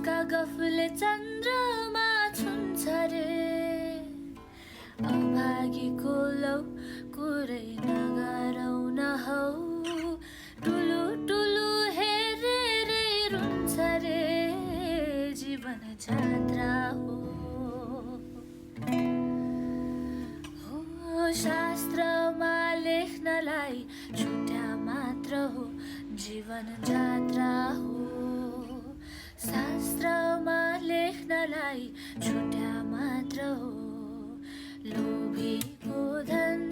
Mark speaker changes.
Speaker 1: का गफले चन्द्रमा छुन्छ रे अभागीको लौ कुरै नगरौ न हौ टुलु टुलु हेरेरै रुन्छ रे जीवन जात्रा हो शास्त्रमा लेख्नलाई छुट्या मात्र हो जीवन जात्रा हो शास्त्रमा लेख्नलाई छुट्या मात्र हो लोभीको धन